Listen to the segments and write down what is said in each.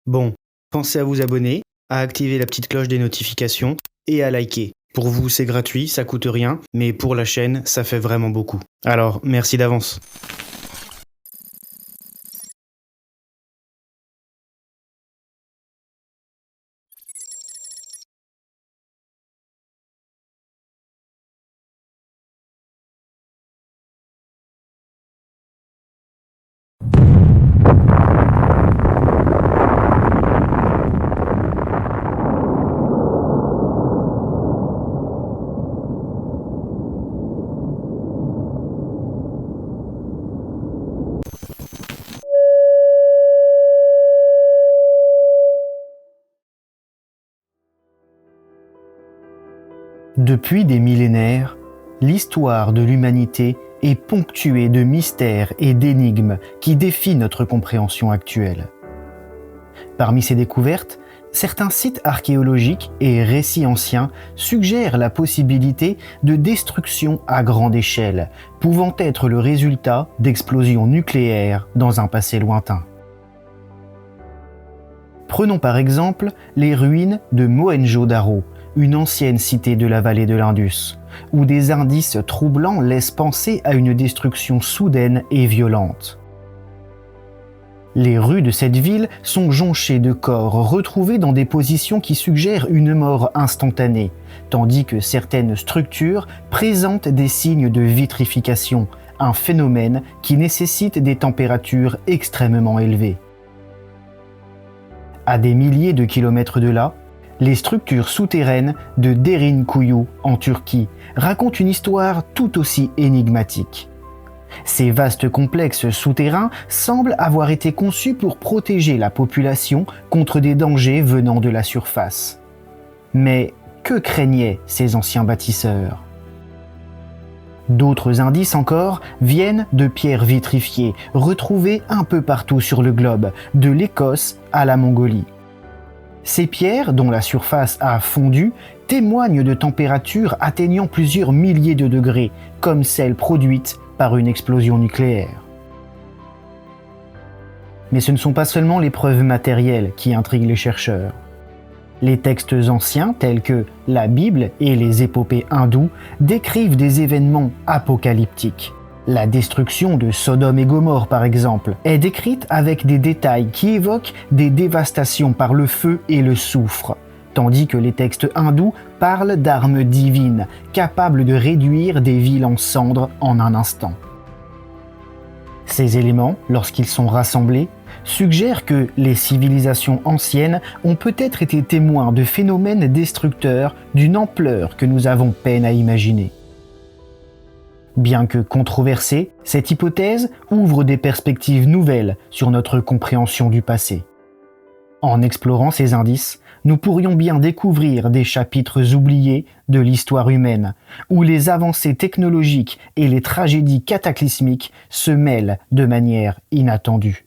Bon, pensez à vous abonner, à activer la petite cloche des notifications et à liker. Pour vous, c'est gratuit, ça coûte rien, mais pour la chaîne, ça fait vraiment beaucoup. Alors, merci d'avance. Depuis des millénaires, l'histoire de l'humanité est ponctuée de mystères et d'énigmes qui défient notre compréhension actuelle. Parmi ces découvertes, certains sites archéologiques et récits anciens suggèrent la possibilité de destruction à grande échelle, pouvant être le résultat d'explosions nucléaires dans un passé lointain. Prenons par exemple les ruines de Mohenjo-Daro, une ancienne cité de la vallée de l'Indus, où des indices troublants laissent penser à une destruction soudaine et violente. Les rues de cette ville sont jonchées de corps retrouvés dans des positions qui suggèrent une mort instantanée, tandis que certaines structures présentent des signes de vitrification, un phénomène qui nécessite des températures extrêmement élevées. À des milliers de kilomètres de là, les structures souterraines de Derinkuyu en Turquie racontent une histoire tout aussi énigmatique. Ces vastes complexes souterrains semblent avoir été conçus pour protéger la population contre des dangers venant de la surface. Mais que craignaient ces anciens bâtisseurs ? D'autres indices encore viennent de pierres vitrifiées, retrouvées un peu partout sur le globe, de l'Écosse à la Mongolie. Ces pierres, dont la surface a fondu, témoignent de températures atteignant plusieurs milliers de degrés, comme celles produites par une explosion nucléaire. Mais ce ne sont pas seulement les preuves matérielles qui intriguent les chercheurs. Les textes anciens, tels que la Bible et les épopées hindoues, décrivent des événements apocalyptiques. La destruction de Sodome et Gomorrhe, par exemple, est décrite avec des détails qui évoquent des dévastations par le feu et le soufre, tandis que les textes hindous parlent d'armes divines, capables de réduire des villes en cendres en un instant. Ces éléments, lorsqu'ils sont rassemblés, suggèrent que les civilisations anciennes ont peut-être été témoins de phénomènes destructeurs d'une ampleur que nous avons peine à imaginer. Bien que controversée, cette hypothèse ouvre des perspectives nouvelles sur notre compréhension du passé. En explorant ces indices, nous pourrions bien découvrir des chapitres oubliés de l'histoire humaine, où les avancées technologiques et les tragédies cataclysmiques se mêlent de manière inattendue.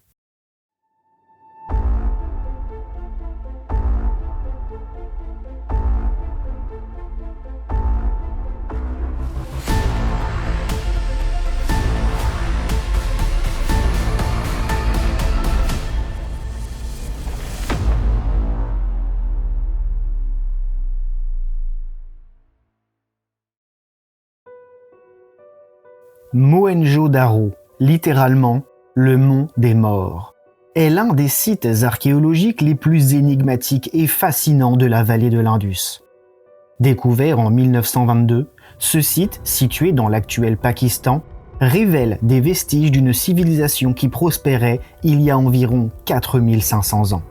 Mohenjo-Daro, littéralement le mont des morts, est l'un des sites archéologiques les plus énigmatiques et fascinants de la vallée de l'Indus. Découvert en 1922, ce site, situé dans l'actuel Pakistan, révèle des vestiges d'une civilisation qui prospérait il y a environ 4500 ans.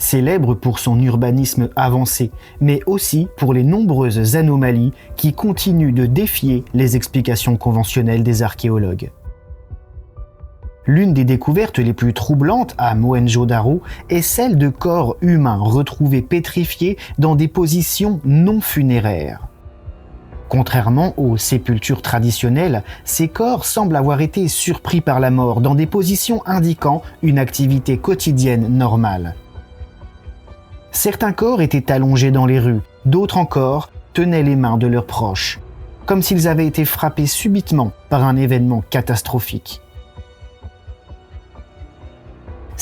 Célèbre pour son urbanisme avancé, mais aussi pour les nombreuses anomalies qui continuent de défier les explications conventionnelles des archéologues. L'une des découvertes les plus troublantes à Mohenjo-Daro est celle de corps humains retrouvés pétrifiés dans des positions non funéraires. Contrairement aux sépultures traditionnelles, ces corps semblent avoir été surpris par la mort dans des positions indiquant une activité quotidienne normale. Certains corps étaient allongés dans les rues, d'autres encore tenaient les mains de leurs proches, comme s'ils avaient été frappés subitement par un événement catastrophique.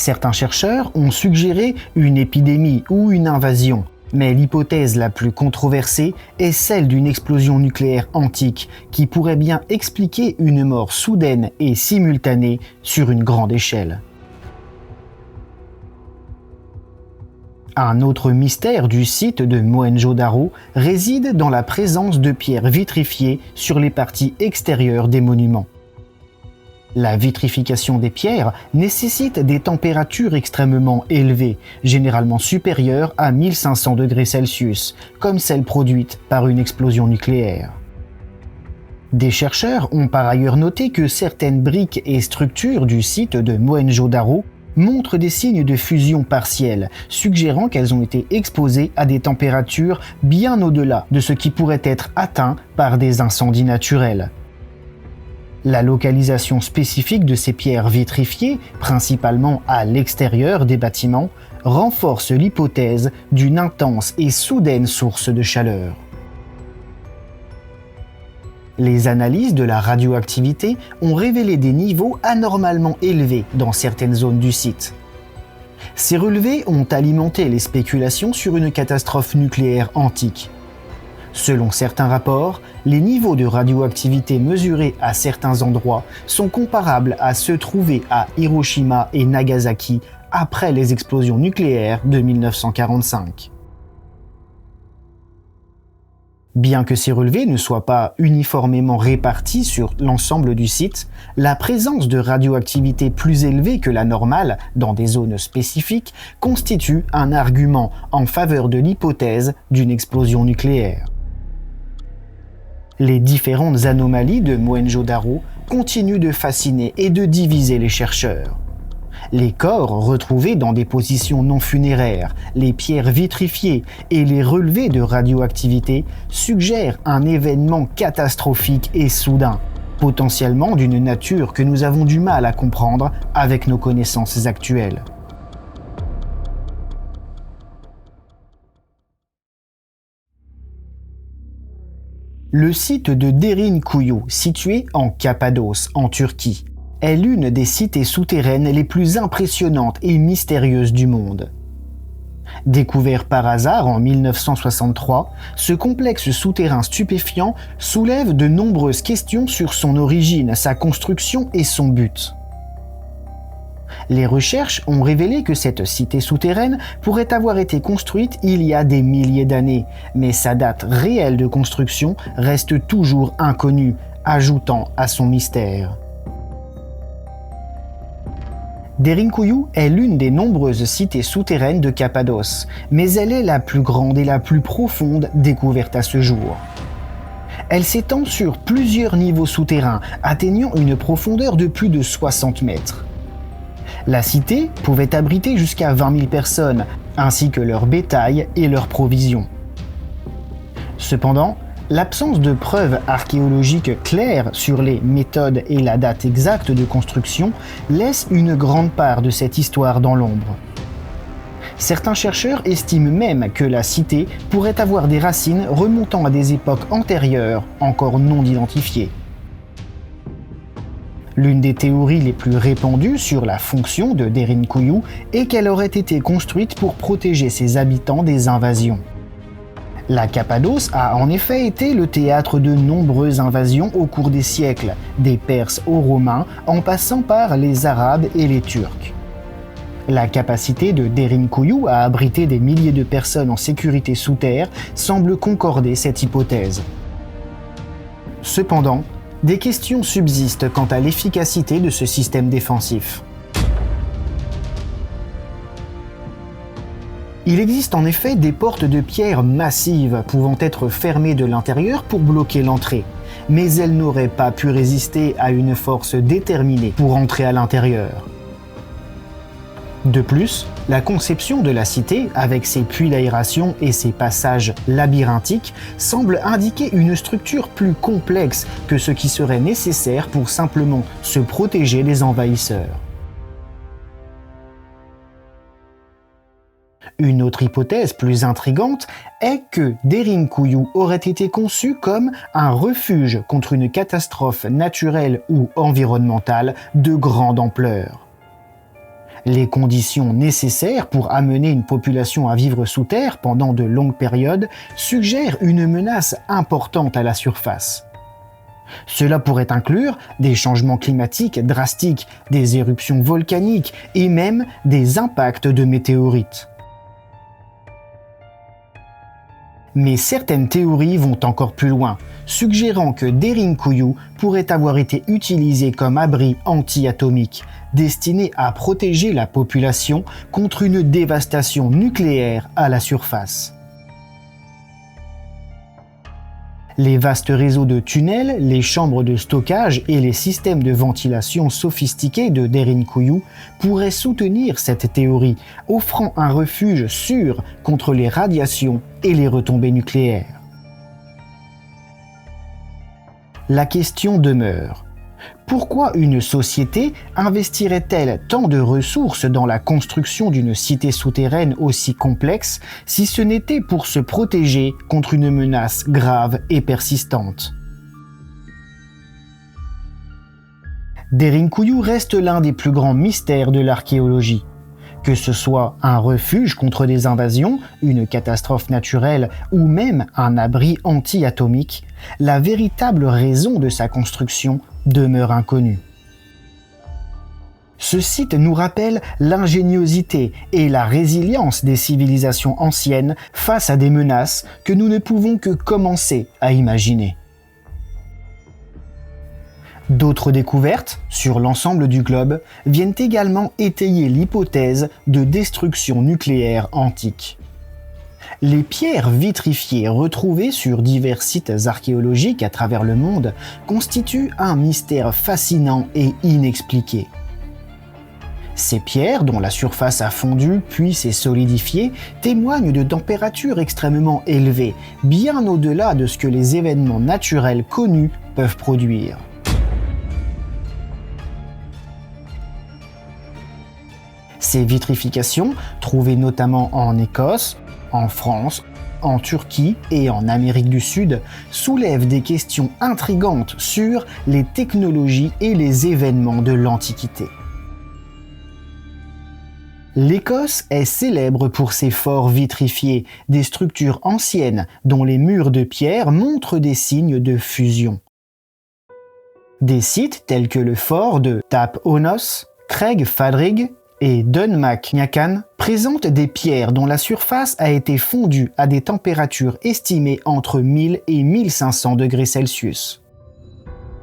Certains chercheurs ont suggéré une épidémie ou une invasion, mais l'hypothèse la plus controversée est celle d'une explosion nucléaire antique qui pourrait bien expliquer une mort soudaine et simultanée sur une grande échelle. Un autre mystère du site de Mohenjo-Daro réside dans la présence de pierres vitrifiées sur les parties extérieures des monuments. La vitrification des pierres nécessite des températures extrêmement élevées, généralement supérieures à 1500 degrés Celsius, comme celles produites par une explosion nucléaire. Des chercheurs ont par ailleurs noté que certaines briques et structures du site de Mohenjo-Daro montrent des signes de fusion partielle, suggérant qu'elles ont été exposées à des températures bien au-delà de ce qui pourrait être atteint par des incendies naturels. La localisation spécifique de ces pierres vitrifiées, principalement à l'extérieur des bâtiments, renforce l'hypothèse d'une intense et soudaine source de chaleur. Les analyses de la radioactivité ont révélé des niveaux anormalement élevés dans certaines zones du site. Ces relevés ont alimenté les spéculations sur une catastrophe nucléaire antique. Selon certains rapports, les niveaux de radioactivité mesurés à certains endroits sont comparables à ceux trouvés à Hiroshima et Nagasaki après les explosions nucléaires de 1945. Bien que ces relevés ne soient pas uniformément répartis sur l'ensemble du site, la présence de radioactivité plus élevée que la normale dans des zones spécifiques constitue un argument en faveur de l'hypothèse d'une explosion nucléaire. Les différentes anomalies de Mohenjo-Daro continuent de fasciner et de diviser les chercheurs. Les corps retrouvés dans des positions non funéraires, les pierres vitrifiées et les relevés de radioactivité suggèrent un événement catastrophique et soudain, potentiellement d'une nature que nous avons du mal à comprendre avec nos connaissances actuelles. Le site de Derinkuyu, situé en Cappadoce, en Turquie, est l'une des cités souterraines les plus impressionnantes et mystérieuses du monde. Découvert par hasard en 1963, ce complexe souterrain stupéfiant soulève de nombreuses questions sur son origine, sa construction et son but. Les recherches ont révélé que cette cité souterraine pourrait avoir été construite il y a des milliers d'années, mais sa date réelle de construction reste toujours inconnue, ajoutant à son mystère. Derinkuyu est l'une des nombreuses cités souterraines de Cappadoce, mais elle est la plus grande et la plus profonde découverte à ce jour. Elle s'étend sur plusieurs niveaux souterrains, atteignant une profondeur de plus de 60 mètres. La cité pouvait abriter jusqu'à 20 000 personnes, ainsi que leur bétail et leurs provisions. Cependant, l'absence de preuves archéologiques claires sur les méthodes et la date exacte de construction laisse une grande part de cette histoire dans l'ombre. Certains chercheurs estiment même que la cité pourrait avoir des racines remontant à des époques antérieures, encore non identifiées. L'une des théories les plus répandues sur la fonction de Derinkuyu est qu'elle aurait été construite pour protéger ses habitants des invasions. La Cappadoce a en effet été le théâtre de nombreuses invasions au cours des siècles, des Perses aux Romains en passant par les Arabes et les Turcs. La capacité de Derinkuyu à abriter des milliers de personnes en sécurité sous terre semble concorder cette hypothèse. Cependant, des questions subsistent quant à l'efficacité de ce système défensif. Il existe en effet des portes de pierre massives pouvant être fermées de l'intérieur pour bloquer l'entrée, mais elles n'auraient pas pu résister à une force déterminée pour entrer à l'intérieur. De plus, la conception de la cité, avec ses puits d'aération et ses passages labyrinthiques, semble indiquer une structure plus complexe que ce qui serait nécessaire pour simplement se protéger des envahisseurs. Une autre hypothèse plus intrigante est que Derinkuyu aurait été conçu comme un refuge contre une catastrophe naturelle ou environnementale de grande ampleur. les conditions nécessaires pour amener une population à vivre sous terre pendant de longues périodes suggèrent une menace importante à la surface. Cela pourrait inclure des changements climatiques drastiques, des éruptions volcaniques et même des impacts de météorites. Mais certaines théories vont encore plus loin, suggérant que Derinkuyu pourrait avoir été utilisé comme abri anti-atomique, destiné à protéger la population contre une dévastation nucléaire à la surface. Les vastes réseaux de tunnels, les chambres de stockage et les systèmes de ventilation sophistiqués de Derinkuyu pourraient soutenir cette théorie, offrant un refuge sûr contre les radiations et les retombées nucléaires. La question demeure. Pourquoi une société investirait-elle tant de ressources dans la construction d'une cité souterraine aussi complexe si ce n'était pour se protéger contre une menace grave et persistante? Derinkuyu reste l'un des plus grands mystères de l'archéologie. Que ce soit un refuge contre des invasions, une catastrophe naturelle ou même un abri anti-atomique, la véritable raison de sa construction demeure inconnue. Ce site nous rappelle l'ingéniosité et la résilience des civilisations anciennes face à des menaces que nous ne pouvons que commencer à imaginer. D'autres découvertes, sur l'ensemble du globe, viennent également étayer l'hypothèse de destruction nucléaire antique. Les pierres vitrifiées retrouvées sur divers sites archéologiques à travers le monde constituent un mystère fascinant et inexpliqué. Ces pierres, dont la surface a fondu puis s'est solidifiée, témoignent de températures extrêmement élevées, bien au-delà de ce que les événements naturels connus peuvent produire. Ces vitrifications, trouvées notamment en Écosse, en France, en Turquie et en Amérique du Sud, soulèvent des questions intrigantes sur les technologies et les événements de l'Antiquité. L'Écosse est célèbre pour ses forts vitrifiés, des structures anciennes dont les murs de pierre montrent des signes de fusion. Des sites tels que le fort de Tap Onos, Craig Fadrig et Dunmac Nyakan présentent des pierres dont la surface a été fondue à des températures estimées entre 1000 et 1500 degrés Celsius.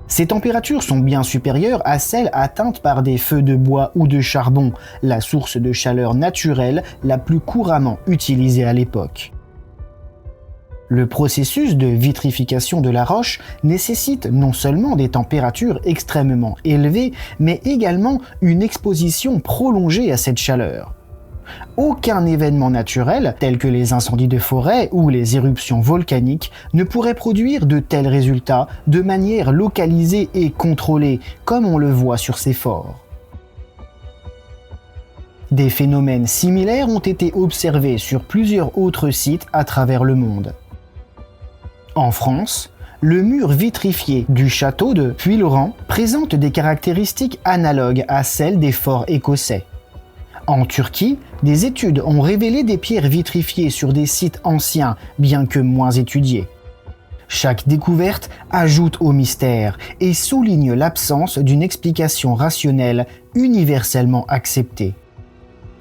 Ces températures sont bien supérieures à celles atteintes par des feux de bois ou de charbon, la source de chaleur naturelle la plus couramment utilisée à l'époque. Le processus de vitrification de la roche nécessite non seulement des températures extrêmement élevées, mais également une exposition prolongée à cette chaleur. Aucun événement naturel, tel que les incendies de forêt ou les éruptions volcaniques, ne pourrait produire de tels résultats de manière localisée et contrôlée, comme on le voit sur ces forts. Des phénomènes similaires ont été observés sur plusieurs autres sites à travers le monde. En France, le mur vitrifié du château de Puylaurens présente des caractéristiques analogues à celles des forts écossais. En Turquie, des études ont révélé des pierres vitrifiées sur des sites anciens, bien que moins étudiés. Chaque découverte ajoute au mystère et souligne l'absence d'une explication rationnelle universellement acceptée.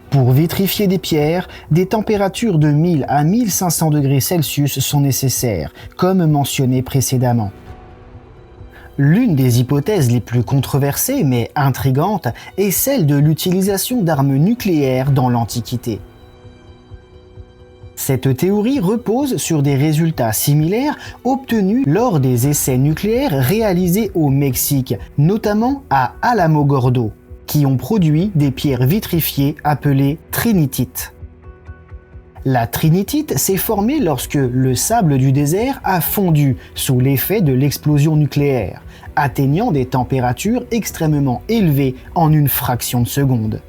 Pour vitrifier des pierres, des températures de 1000 à 1500 degrés Celsius sont nécessaires, comme mentionné précédemment. L'une des hypothèses les plus controversées mais intrigantes est celle de l'utilisation d'armes nucléaires dans l'Antiquité. Cette théorie repose sur des résultats similaires obtenus lors des essais nucléaires réalisés au Mexique, notamment à Alamogordo, qui ont produit des pierres vitrifiées appelées trinitites. La trinitite s'est formée lorsque le sable du désert a fondu sous l'effet de l'explosion nucléaire, atteignant des températures extrêmement élevées en une fraction de seconde.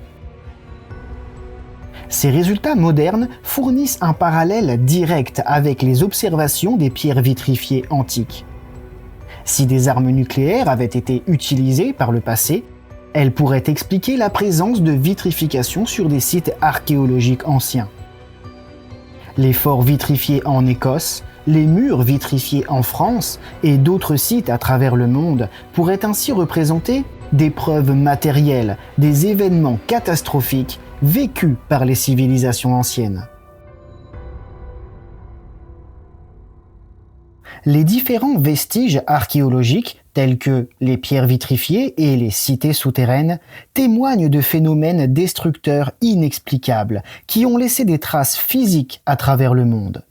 Ces résultats modernes fournissent un parallèle direct avec les observations des pierres vitrifiées antiques. Si des armes nucléaires avaient été utilisées par le passé, Elle pourrait expliquer la présence de vitrification sur des sites archéologiques anciens. Les forts vitrifiés en Écosse, les murs vitrifiés en France et d'autres sites à travers le monde pourraient ainsi représenter des preuves matérielles des événements catastrophiques vécus par les civilisations anciennes. Les différents vestiges archéologiques, tels que les pierres vitrifiées et les cités souterraines, témoignent de phénomènes destructeurs inexplicables qui ont laissé des traces physiques à travers le monde.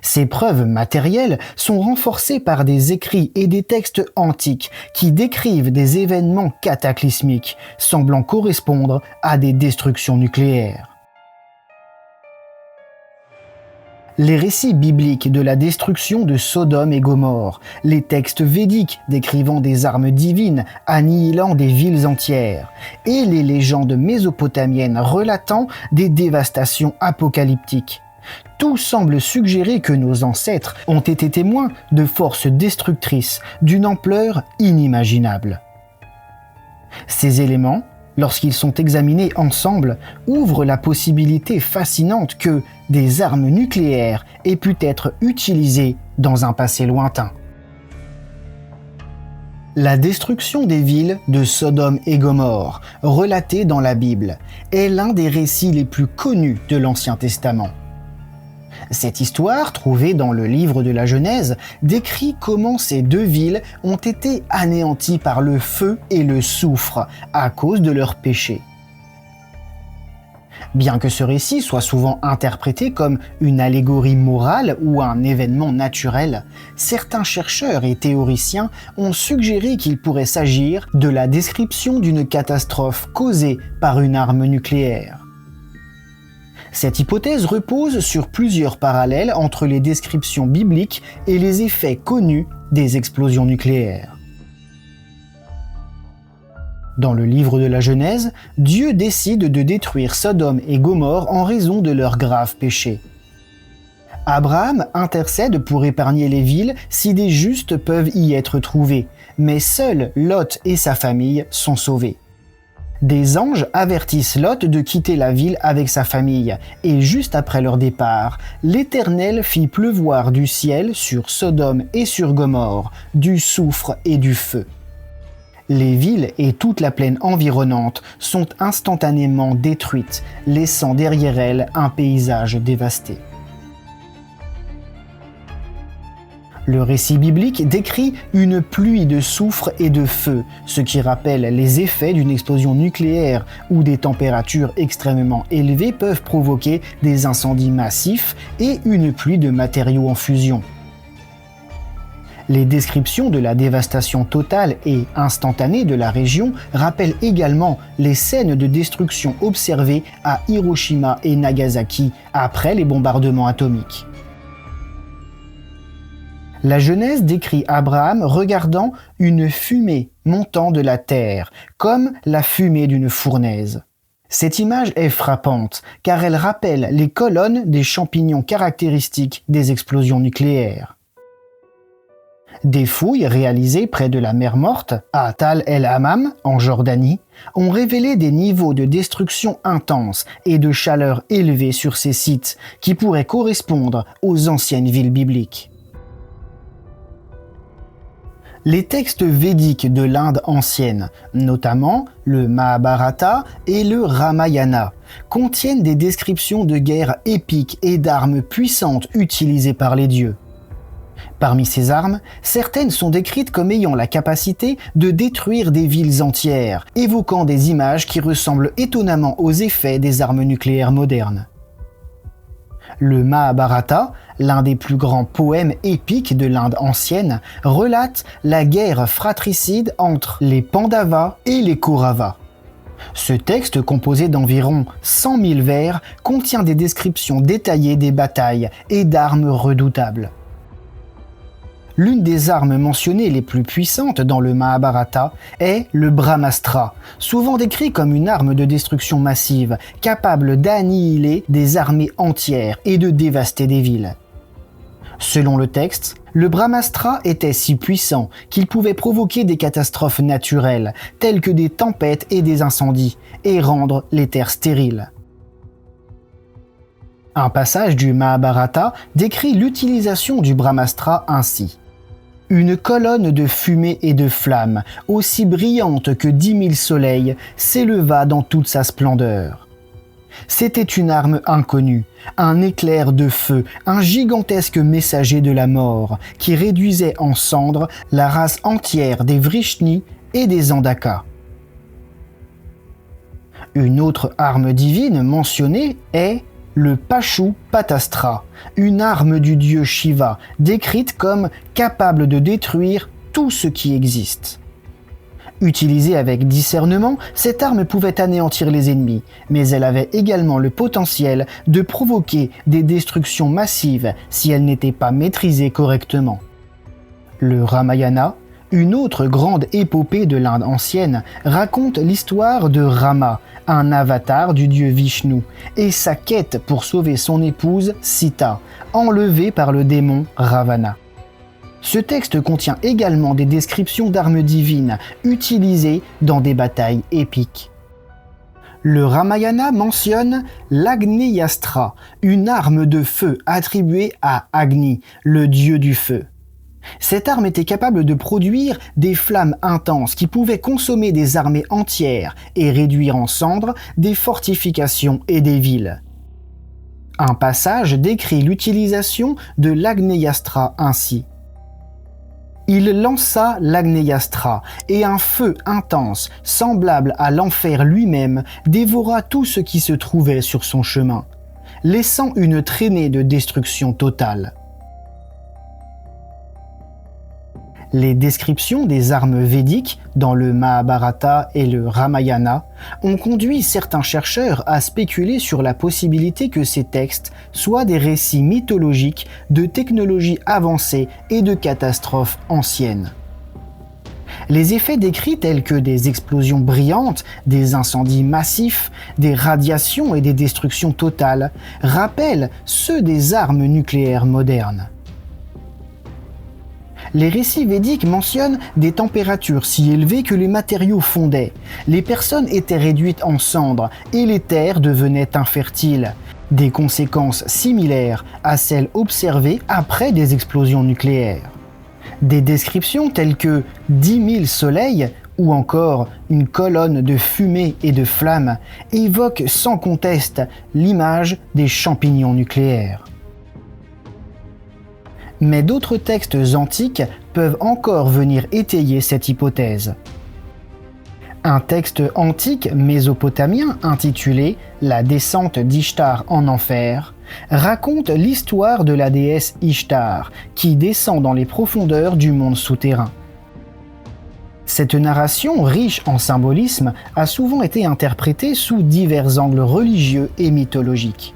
Ces preuves matérielles sont renforcées par des écrits et des textes antiques qui décrivent des événements cataclysmiques semblant correspondre à des destructions nucléaires. Les récits bibliques de la destruction de Sodome et Gomorrhe, les textes védiques décrivant des armes divines annihilant des villes entières, et les légendes mésopotamiennes relatant des dévastations apocalyptiques. Tout semble suggérer que nos ancêtres ont été témoins de forces destructrices d'une ampleur inimaginable. Ces éléments, lorsqu'ils sont examinés ensemble, ouvrent la possibilité fascinante que des armes nucléaires aient pu être utilisées dans un passé lointain. La destruction des villes de Sodome et Gomorrhe, relatée dans la Bible, est l'un des récits les plus connus de l'Ancien Testament. Cette histoire, trouvée dans le livre de la Genèse, décrit comment ces deux villes ont été anéanties par le feu et le soufre à cause de leurs péchés. Bien que ce récit soit souvent interprété comme une allégorie morale ou un événement naturel, certains chercheurs et théoriciens ont suggéré qu'il pourrait s'agir de la description d'une catastrophe causée par une arme nucléaire. Cette hypothèse repose sur plusieurs parallèles entre les descriptions bibliques et les effets connus des explosions nucléaires. Dans le livre de la Genèse, Dieu décide de détruire Sodome et Gomorrhe en raison de leurs graves péchés. Abraham intercède pour épargner les villes si des justes peuvent y être trouvés, mais seuls Lot et sa famille sont sauvés. Des anges avertissent Lot de quitter la ville avec sa famille, et juste après leur départ, l'Éternel fit pleuvoir du ciel sur Sodome et sur Gomorrhe, du soufre et du feu. Les villes et toute la plaine environnante sont instantanément détruites, laissant derrière elles un paysage dévasté. Le récit biblique décrit une pluie de soufre et de feu, ce qui rappelle les effets d'une explosion nucléaire où des températures extrêmement élevées peuvent provoquer des incendies massifs et une pluie de matériaux en fusion. Les descriptions de la dévastation totale et instantanée de la région rappellent également les scènes de destruction observées à Hiroshima et Nagasaki après les bombardements atomiques. La Genèse décrit Abraham regardant une fumée montant de la terre, comme la fumée d'une fournaise. Cette image est frappante, car elle rappelle les colonnes des champignons caractéristiques des explosions nucléaires. Des fouilles réalisées près de la mer Morte, à Tal el-Hammam, en Jordanie, ont révélé des niveaux de destruction intenses et de chaleur élevés sur ces sites, qui pourraient correspondre aux anciennes villes bibliques. Les textes védiques de l'Inde ancienne, notamment le Mahabharata et le Ramayana, contiennent des descriptions de guerres épiques et d'armes puissantes utilisées par les dieux. Parmi ces armes, certaines sont décrites comme ayant la capacité de détruire des villes entières, évoquant des images qui ressemblent étonnamment aux effets des armes nucléaires modernes. Le Mahabharata, l'un des plus grands poèmes épiques de l'Inde ancienne, relate la guerre fratricide entre les Pandavas et les Kauravas. Ce texte, composé d'environ 100 000 vers, contient des descriptions détaillées des batailles et d'armes redoutables. L'une des armes mentionnées les plus puissantes dans le Mahabharata est le Brahmastra, souvent décrit comme une arme de destruction massive, capable d'annihiler des armées entières et de dévaster des villes. Selon le texte, le Brahmastra était si puissant qu'il pouvait provoquer des catastrophes naturelles, telles que des tempêtes et des incendies, et rendre les terres stériles. Un passage du Mahabharata décrit l'utilisation du Brahmastra ainsi. Une colonne de fumée et de flammes, aussi brillante que 10 000 soleils, s'éleva dans toute sa splendeur. C'était une arme inconnue, un éclair de feu, un gigantesque messager de la mort qui réduisait en cendres la race entière des Vrishnis et des Andaka. Une autre arme divine mentionnée est le Pashupatastra, une arme du dieu Shiva, décrite comme capable de détruire tout ce qui existe. Utilisée avec discernement, cette arme pouvait anéantir les ennemis, mais elle avait également le potentiel de provoquer des destructions massives si elle n'était pas maîtrisée correctement. Le Ramayana, une autre grande épopée de l'Inde ancienne, raconte l'histoire de Rama, un avatar du dieu Vishnu, et sa quête pour sauver son épouse Sita, enlevée par le démon Ravana. Ce texte contient également des descriptions d'armes divines utilisées dans des batailles épiques. Le Ramayana mentionne l'Agneyastra, une arme de feu attribuée à Agni, le dieu du feu. Cette arme était capable de produire des flammes intenses qui pouvaient consommer des armées entières et réduire en cendres des fortifications et des villes. Un passage décrit l'utilisation de l'Agneyastra ainsi. Il lança l'Agneyastra, et un feu intense, semblable à l'enfer lui-même, dévora tout ce qui se trouvait sur son chemin, laissant une traînée de destruction totale. Les descriptions des armes védiques dans le Mahabharata et le Ramayana ont conduit certains chercheurs à spéculer sur la possibilité que ces textes soient des récits mythologiques de technologies avancées et de catastrophes anciennes. Les effets décrits tels que des explosions brillantes, des incendies massifs, des radiations et des destructions totales rappellent ceux des armes nucléaires modernes. Les récits védiques mentionnent des températures si élevées que les matériaux fondaient, les personnes étaient réduites en cendres et les terres devenaient infertiles, des conséquences similaires à celles observées après des explosions nucléaires. Des descriptions telles que 10 000 soleils ou encore une colonne de fumée et de flammes évoquent sans conteste l'image des champignons nucléaires. Mais d'autres textes antiques peuvent encore venir étayer cette hypothèse. Un texte antique mésopotamien intitulé « La descente d'Ishtar en enfer » raconte l'histoire de la déesse Ishtar qui descend dans les profondeurs du monde souterrain. Cette narration, riche en symbolisme, a souvent été interprétée sous divers angles religieux et mythologiques.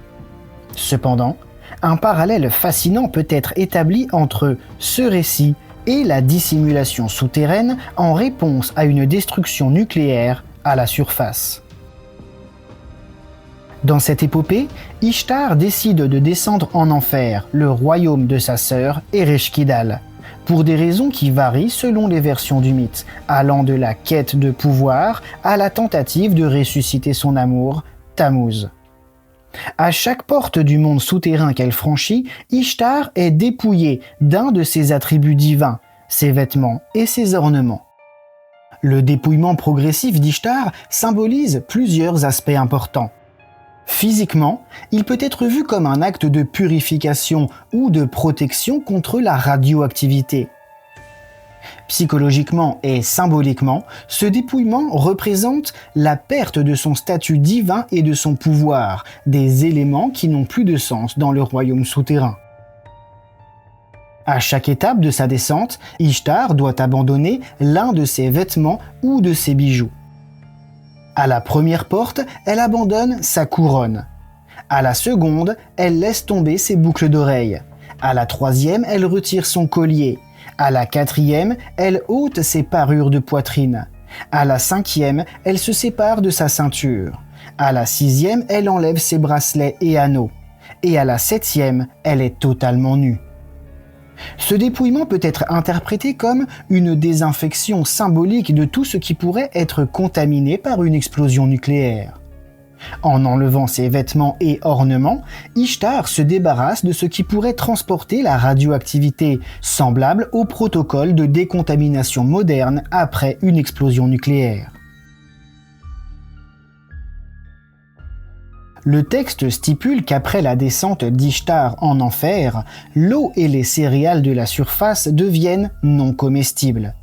Cependant, un parallèle fascinant peut être établi entre ce récit et la dissimulation souterraine en réponse à une destruction nucléaire à la surface. Dans cette épopée, Ishtar décide de descendre en enfer, le royaume de sa sœur Ereshkigal, pour des raisons qui varient selon les versions du mythe, allant de la quête de pouvoir à la tentative de ressusciter son amour, Tammuz. À chaque porte du monde souterrain qu'elle franchit, Ishtar est dépouillée d'un de ses attributs divins, ses vêtements et ses ornements. Le dépouillement progressif d'Ishtar symbolise plusieurs aspects importants. Physiquement, il peut être vu comme un acte de purification ou de protection contre la radioactivité. Psychologiquement et symboliquement, ce dépouillement représente la perte de son statut divin et de son pouvoir, des éléments qui n'ont plus de sens dans le royaume souterrain. À chaque étape de sa descente, Ishtar doit abandonner l'un de ses vêtements ou de ses bijoux. À la première porte, elle abandonne sa couronne. À la seconde, elle laisse tomber ses boucles d'oreilles. À la troisième, elle retire son collier. À la quatrième, elle ôte ses parures de poitrine. À la cinquième, elle se sépare de sa ceinture. À la sixième, elle enlève ses bracelets et anneaux. Et à la septième, elle est totalement nue. Ce dépouillement peut être interprété comme une désinfection symbolique de tout ce qui pourrait être contaminé par une explosion nucléaire. En enlevant ses vêtements et ornements, Ishtar se débarrasse de ce qui pourrait transporter la radioactivité, semblable au protocole de décontamination moderne après une explosion nucléaire. Le texte stipule qu'après la descente d'Ishtar en enfer, l'eau et les céréales de la surface deviennent non comestibles.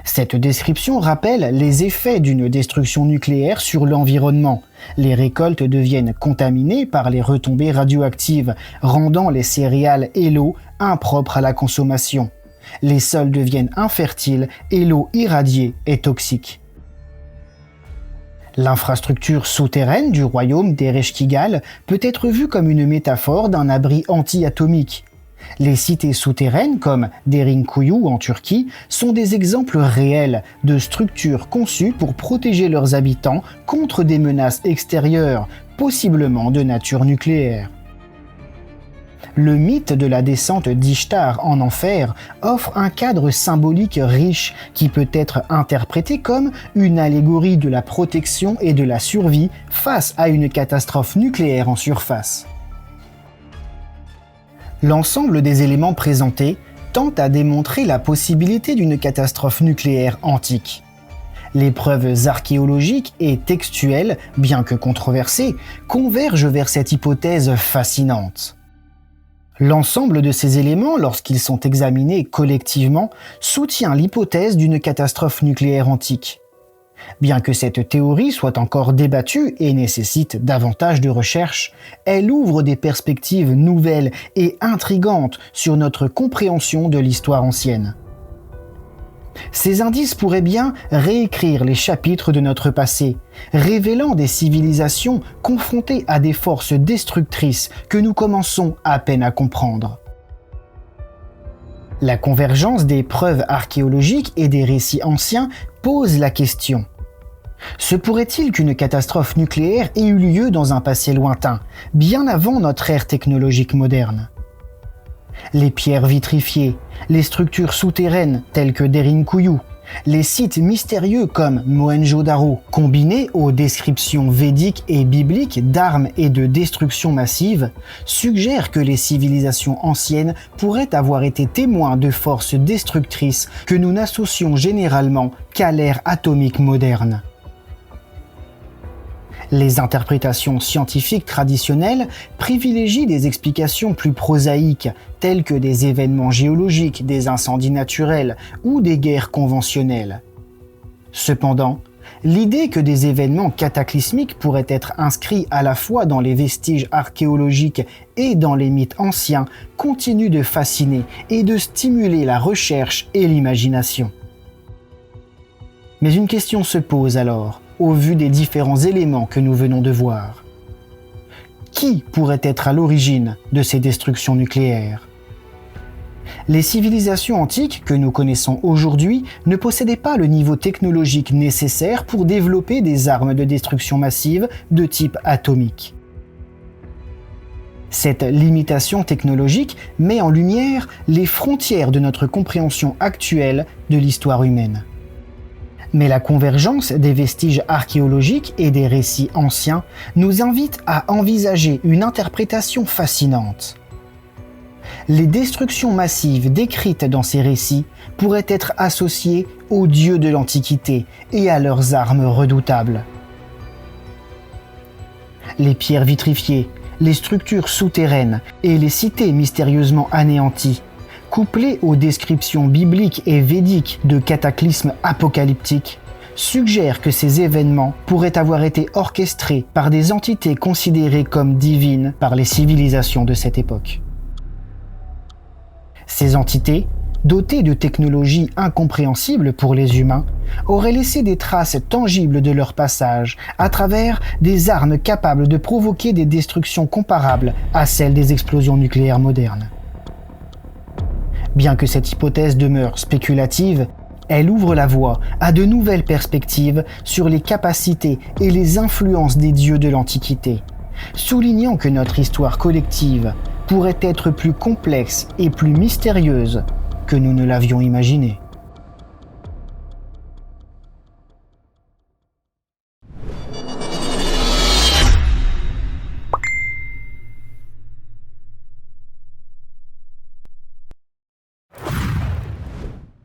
Cette description rappelle les effets d'une destruction nucléaire sur l'environnement. Les récoltes deviennent contaminées par les retombées radioactives, rendant les céréales et l'eau impropres à la consommation. Les sols deviennent infertiles et l'eau irradiée est toxique. L'infrastructure souterraine du royaume d'Ereshkigal peut être vue comme une métaphore d'un abri anti-atomique. Les cités souterraines, comme Derinkuyu en Turquie, sont des exemples réels de structures conçues pour protéger leurs habitants contre des menaces extérieures, possiblement de nature nucléaire. Le mythe de la descente d'Ishtar en enfer offre un cadre symbolique riche qui peut être interprété comme une allégorie de la protection et de la survie face à une catastrophe nucléaire en surface. L'ensemble des éléments présentés tente à démontrer la possibilité d'une catastrophe nucléaire antique. Les preuves archéologiques et textuelles, bien que controversées, convergent vers cette hypothèse fascinante. L'ensemble de ces éléments, lorsqu'ils sont examinés collectivement, soutient l'hypothèse d'une catastrophe nucléaire antique. Bien que cette théorie soit encore débattue et nécessite davantage de recherches, elle ouvre des perspectives nouvelles et intrigantes sur notre compréhension de l'histoire ancienne. Ces indices pourraient bien réécrire les chapitres de notre passé, révélant des civilisations confrontées à des forces destructrices que nous commençons à peine à comprendre. La convergence des preuves archéologiques et des récits anciens pose la question. Se pourrait-il qu'une catastrophe nucléaire ait eu lieu dans un passé lointain, bien avant notre ère technologique moderne ? Les pierres vitrifiées, les structures souterraines telles que Derinkuyu, les sites mystérieux comme Mohenjo-Daro, combinés aux descriptions védiques et bibliques d'armes et de destruction massive, suggèrent que les civilisations anciennes pourraient avoir été témoins de forces destructrices que nous n'associons généralement qu'à l'ère atomique moderne. Les interprétations scientifiques traditionnelles privilégient des explications plus prosaïques, telles que des événements géologiques, des incendies naturels ou des guerres conventionnelles. Cependant, l'idée que des événements cataclysmiques pourraient être inscrits à la fois dans les vestiges archéologiques et dans les mythes anciens continue de fasciner et de stimuler la recherche et l'imagination. Mais une question se pose alors, au vu des différents éléments que nous venons de voir. Qui pourrait être à l'origine de ces destructions nucléaires ? Les civilisations antiques que nous connaissons aujourd'hui ne possédaient pas le niveau technologique nécessaire pour développer des armes de destruction massive de type atomique. Cette limitation technologique met en lumière les frontières de notre compréhension actuelle de l'histoire humaine. Mais la convergence des vestiges archéologiques et des récits anciens nous invite à envisager une interprétation fascinante. Les destructions massives décrites dans ces récits pourraient être associées aux dieux de l'Antiquité et à leurs armes redoutables. Les pierres vitrifiées, les structures souterraines et les cités mystérieusement anéanties, couplées aux descriptions bibliques et védiques de cataclysmes apocalyptiques, suggèrent que ces événements pourraient avoir été orchestrés par des entités considérées comme divines par les civilisations de cette époque. Ces entités, dotées de technologies incompréhensibles pour les humains, auraient laissé des traces tangibles de leur passage à travers des armes capables de provoquer des destructions comparables à celles des explosions nucléaires modernes. Bien que cette hypothèse demeure spéculative, elle ouvre la voie à de nouvelles perspectives sur les capacités et les influences des dieux de l'Antiquité, soulignant que notre histoire collective pourrait être plus complexe et plus mystérieuse que nous ne l'avions imaginé.